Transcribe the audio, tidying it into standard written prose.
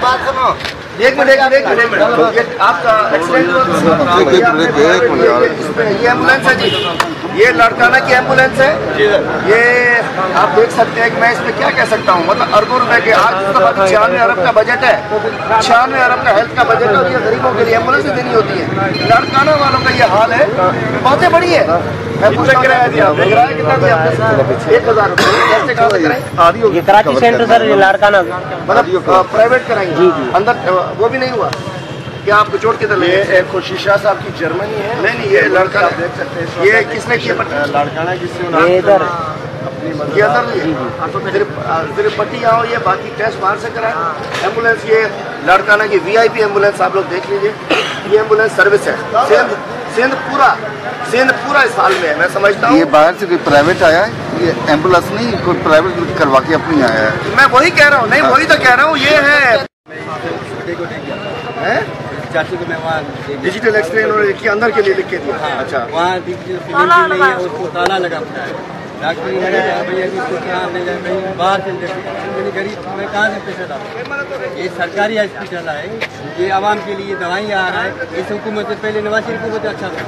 बात सुनो, एक मिनट आपका एक्सीडेंट हुआ, ये एम्बुलेंस है जी, ये लड़काना की एम्बुलेंस है। ये आप देख सकते हैं कि मैं इसमें क्या कह सकता हूँ, मतलब अरबों रुपए के, आज 96 अरब का बजट है, 96 अरब का हेल्थ का बजट है, और ये गरीबों के लिए एम्बुलेंस देनी होती है। लड़काना वालों का ये हाल है, बहुत बड़ी है। मैं पूछा किराया दिया, किराया कितना दिया? 1000 रुपये। ये कराची सेंटर सर, ये लड़काना मतलब प्राइवेट कराएंगे जी जी, अंदर वो भी नहीं हुआ क्या? आपको चोट किधर लगी? ये खुशीशा साहब की जर्मनी है। नहीं, ये लड़का आप देख सकते हैं। ये किसने किया? लड़काना किसने? इधर ये अंदर सिर्फ पट्टी आओ, ये बाकी टेस्ट बाहर से कराए। एम्बुलेंस ये लड़काना की VIP एम्बुलेंस आप लोग देख लीजिए, ये एम्बुलेंस सर्विस है। सिंध पूरा इस हाल में है। मैं समझता हूँ ये बाहर से कोई प्राइवेट आया है, ये एम्बुलेंस नहीं, कोई प्राइवेट करवा के अपनी आया है। मैं वही कह रहा हूँ, नहीं वही तो कह रहा हूँ, ये है चाची को मैं वहाँ डिजिटल एक्सरे के अंदर के लिए लिख के दिया। हाँ, अच्छा, वहाँ नहीं है, उसको ताला लगा पड़ा है। डॉक्टर ने कहा भैया इसको कहाँ ले जाए, बाहर चल जाए, गरीब मैं कहाँ से पैसा डालूं? ये सरकारी हॉस्पिटल है, ये आवाम के लिए दवाई आ रहा है। इस हुकूमत से पहले नवाज शरीफ हुकूमत अच्छा था।